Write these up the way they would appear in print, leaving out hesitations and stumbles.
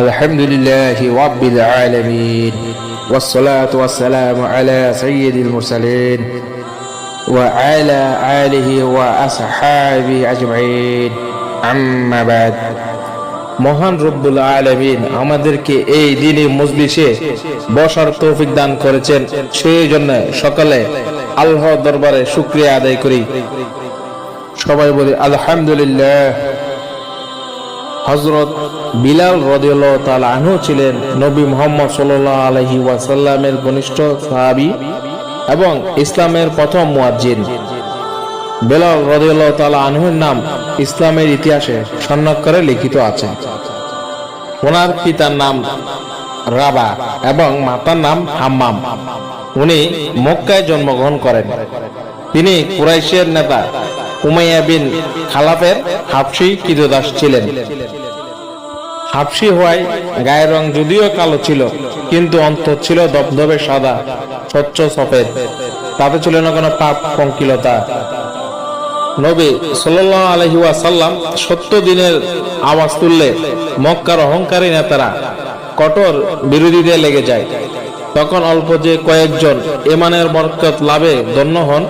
الحمد لله رب العالمين والصلاة والسلام على سيد المرسلين وعلى آله وأصحابه أجمعين أما بعد মহান রব্বুল আলামিন আমাদেরকে এই দিনে মজলিসে বসার তৌফিক দান করেছেন, সেই জন্য সকালে আল্লাহর দরবারে শুকরিয়া আদায় করি। সবাই বলি আলহামদুলিল্লাহ। হযরত বিলাল রাদিয়াল্লাহু তাআলা আনহু ছিলেন নবী মুহাম্মদ সাল্লাল্লাহু আলাইহি ওয়াসাল্লামের ঘনিষ্ঠ সাহাবী এবং ইসলামের প্রথম মুয়াজ্জিন। বিলাল রাদিয়াল্লাহু তাআলা আনহুর নাম ইসলামের ইতিহাসে স্বর্ণাক্ষরে লিখিত আছে। ওনার পিতার নাম রাবা এবং মাতার নাম হাম্মাম। উনি মক্কায় জন্মগ্রহণ করেন। তিনি কুরাইশের নেতা উমাইয়া বিন খালাফের হাবশী ক্রীতদাস ছিলেন। হাবশী হওয়ায় গায়ের রং যদিও কালো ছিল, কিন্তু অন্তর ছিল ধবধবে সাদা, স্বচ্ছ সফেদ। তাতে ছিল না কোনো পাপ পঙ্কিলতা। নবী সাল্লাল্লাহু আলাইহি ওয়াসাল্লাম 70 দিনের আওয়াজ তুললে মক্কার অহংকারী নেতারা কঠোর বিরোধীদের লেগে যায়। তখন অল্প যে কয়েকজন ঈমানের বরকত লাভে ধন্য হন,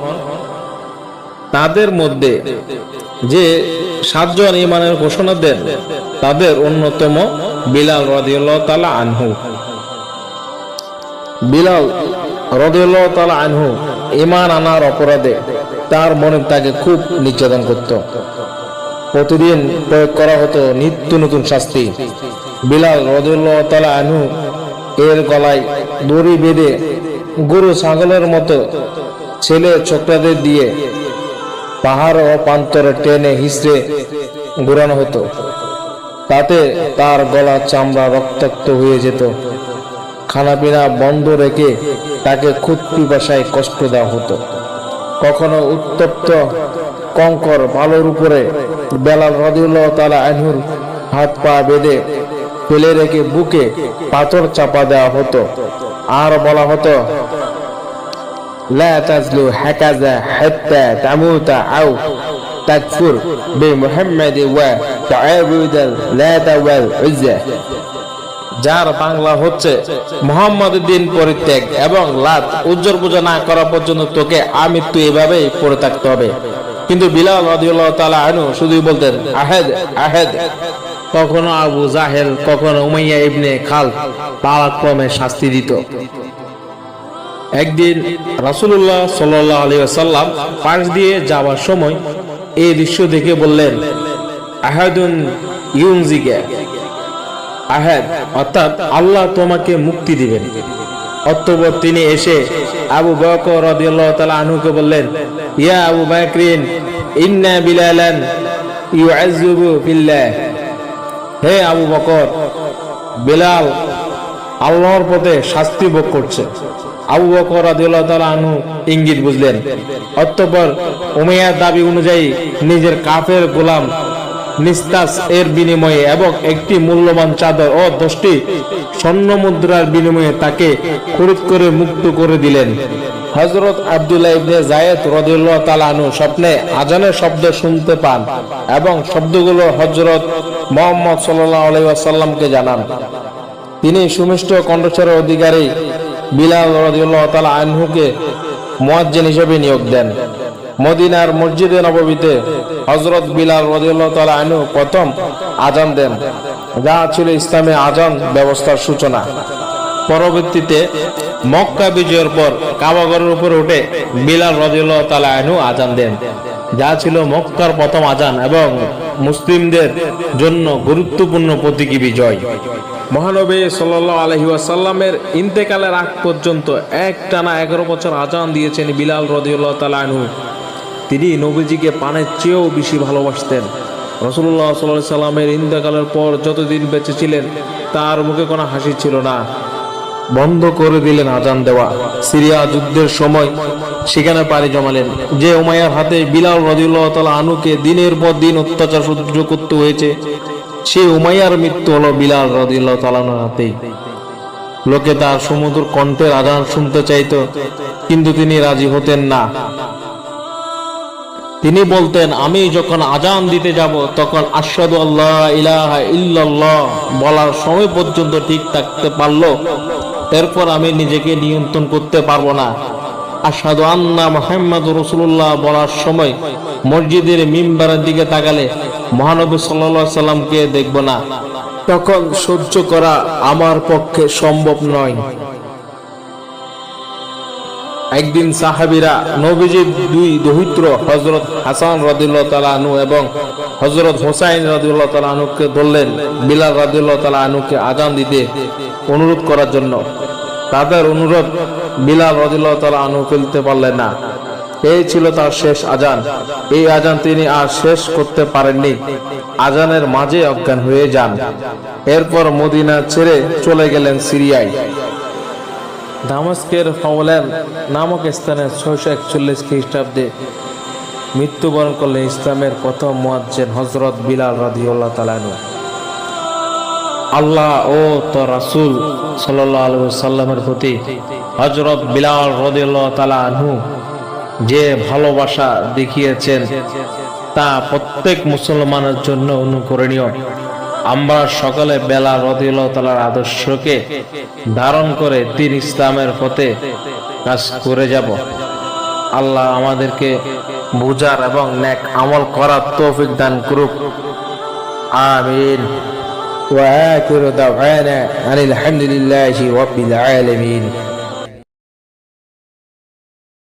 তাদের মধ্যে যে 7 জন ঈমানের ঘোষণা দেন, তাদের অন্যতম বিলাল রাদিয়াল্লাহু তাআলা আনহু। বিলাল রাদিয়াল্লাহু তাআলা আনহু ঈমান আনার অপরাধে তার মনে তাকে খুব নির্যাতন করত। প্রতিদিন প্রয়োগ করা হতো নিত্য নতুন শাস্তি। বিলাল রাদিয়াল্লাহু তাআলা আনহু এর গলায় দড়ি বেঁধে গরু ছাগলের মতো ছেলে ছোকরাদের দিয়ে পাহাড় ও প্রান্তরে টেনে হিসড়ে ঘোরানো হতো। তাতে তার গলা চামড়া রক্তাক্ত হয়ে যেত। খানাপিনা বন্ধ রেখে তাকে খুব পিপাসায় কষ্ট দেওয়া হতো। কখনো উত্তপ্ত কঙ্কর বালুর উপরে বিলাল রাদিয়াল্লাহু তাআলা আনহুর হাত পা বেঁধে ফেলে রেখে বুকে পাথর চাপা দেওয়া হতো। আর বলা হতো, লা তাজলু হাকাযা হাত্তা তামুতা আও তাকফুর বিমুহাম্মাদ ওয়া তা'বুদাল লাত ওয়াল উজ্জা। যার বাংলা হচ্ছে, মুহাম্মাদের দিন পরিত্যাগ এবং লাত উজ্জর পূজা না করা পর্যন্ত তোকে আমৃত্যু এভাবেই পড়ে থাকতে হবে। কিন্তু বিলাল রাদিয়াল্লাহু তাআলা আনহু শুধুই বলতেন আহাদ আহাদ। কখনো আবু জাহেল, কখনো উমাইয়া ইবনে খালদ পালাক্রমে শাস্তি দিত। একদিন রাসূলুল্লাহ সাল্লাল্লাহু আলাইহি ওয়াসাল্লাম পাশ দিয়ে যাওয়ার সময় এই দৃশ্য দেখে বললেন, আহাদুন ইউনজিকা, আহাদ অর্থাৎ আল্লাহ তোমাকে মুক্তি দিবেন। অতঃপর তিনি এসে আবু বকর রাদিয়াল্লাহু তাআলা আনহুকে বললেন, ইয়া আবু বকরিন ইন্না বিলালান ইউআযযিবু ফিল্লাহ। হে আবু বকর, বিলাল আল্লাহর পথে শাস্তি ভোগ করছে। আবু বকর রাদিয়াল্লাহু তাআলা আনহু ইঙ্গিত বুঝলেন। অতঃপর উমাইয়ার দাবি অনুযায়ী নিজের কাফের গোলাম নিস্তাস এর বিনিময়ে এবং একটি মূল্যবান চাদর ও 10টি স্বর্ণ মুদ্রার বিনিময়ে তাকে খরিদ করে মুক্ত করে দিলেন। হযরত আব্দুল্লাহ ইবনে যায়েদ রাদিয়াল্লাহু তাআলা আনহু স্বপ্নে আজানের শব্দ শুনতে পান এবং শব্দগুলো হযরত মুহাম্মদ সাল্লাল্লাহু আলাইহি ওয়াসাল্লামকে জানান। তিনি সুমিষ্ট কণ্ঠস্বরের অধিকারী বিলাল রাদিয়াল্লাহু তাআলা আনহুকে মুয়াজ্জিন হিসেবে নিয়োগ দেন। মদিনার মসজিদে নববীতে হযরত বিলাল রাদিয়াল্লাহু তাআলা আনহু প্রথম আজান দেন, যা ছিল ইসলামে আজান ব্যবস্থার সূচনা। পরবর্তীতে মক্কা বিজয়ের পর কাবাগরের উপরে উঠে বিলাল রাদিয়াল্লাহু তাআলা আনহু আজান দেন, যা ছিল মক্কার প্রথম আজান এবং মুসলিমদের জন্য গুরুত্বপূর্ণ প্রতীকী বিজয়। মহানবী সাল্লাল্লাহু আলাইহি ওয়াসাল্লামের ইন্তেকালের আগ পর্যন্ত একটানা 11 বছর আজান দিয়েছেন বিলাল রাদিয়াল্লাহু তাআলা আনহু। তিনি নবীজিকে পানের চেয়েও বেশি ভালোবাসতেন। রাসূলুল্লাহ সাল্লাল্লাহু আলাইহি সাল্লামের ইন্তেকালের পর যতদিন বেঁচে ছিলেন, তার মুখে কোনো হাসি ছিল না। বন্ধ করে দিলেন আজান দেওয়া। সিরিয়া যুদ্ধের সময় সেখানে পাড়ি জমালেন। যে উমাইয়ার হাতে বিলাল রাদিয়াল্লাহু তাআলা আনহুকে দিনের পর দিন অত্যাচার সহ্য করতে হয়েছে, সেই উমাইয়ার মৃত্যু হলো বিলাল রাদিয়াল্লাহু তাআলা আনহুর হাতেই। লোকে তার সুমধুর কণ্ঠের আজান শুনতে চাইতো, কিন্তু তিনি রাজি হতেন না। তিনি বলতেন, আমি যখন আজান দিতে যাব তখন আশহাদু আল্লা ইলাহা ইল্লাল্লাহ বলার সময় পর্যন্ত ঠিক থাকতে পারলো, এরপর আমি নিজেকে নিয়ন্ত্রণ করতে পারবো না। আশহাদু আন্না মুহাম্মাদুর রাসূলুল্লাহ বলার সময় মসজিদের মিম্বারের দিকে তাকালে মহানবী সাল্লাল্লাহু আলাইহি সাল্লামকে দেখব না, তখন সহ্য করা আমার পক্ষে সম্ভব নয়। একদিন সাহাবীরা নবীজির দুই দৌহিত্র হযরত হাসান রাদিয়াল্লাহু তাআলা আনহু এবং হযরত হুসাইন রাদিয়াল্লাহু তাআলা আনহুকে বললেন বিলাল রাদিয়াল্লাহু তাআলা আনহুকে আজান দিতে অনুরোধ করার জন্য। তাদের অনুরোধ বিলাল রাদিয়াল্লাহু তাআলা আনহু ফেলতে পারলেন না। এই ছিল তার শেষ আজান। এই আজান তিনি আর শেষ করতে পারেননি, আজানের মাঝে অজ্ঞান হয়ে যান। এরপর মদিনা ছেড়ে চলে গেলেন সিরিয়ায়। দামেস্কের ফাওলান নামক স্থানে 641 খ্রিস্টাব্দে মৃত্যুবরণ করলেন ইসলামের প্রথম মুয়াজ্জিন হযরত বিলাল রাদিয়াল্লাহু তাআলা আনহু। আল্লাহ ও তার রাসূল সাল্লাল্লাহু আলাইহি ওয়াসাল্লামের প্রতি হযরত বিলাল রাদিয়াল্লাহু তাআলা আনহু যে ভালোবাসা দেখিয়েছেন তা প্রত্যেক মুসলমানের জন্য অনুকরণীয়। আমরা সকলে বিলাল রাদিয়াল্লাহু তাআলার আদর্শকে ধারণ করে দিন ইসলামের পথে কাজ করে যাব। আল্লাহ আমাদেরকে বুঝার এবং নেক আমল করার তৌফিক দান করুক। আমিন। ওয়া আখিরু দাওয়ানা আনিল হামদুলিল্লাহি রাব্বিল আলামিন।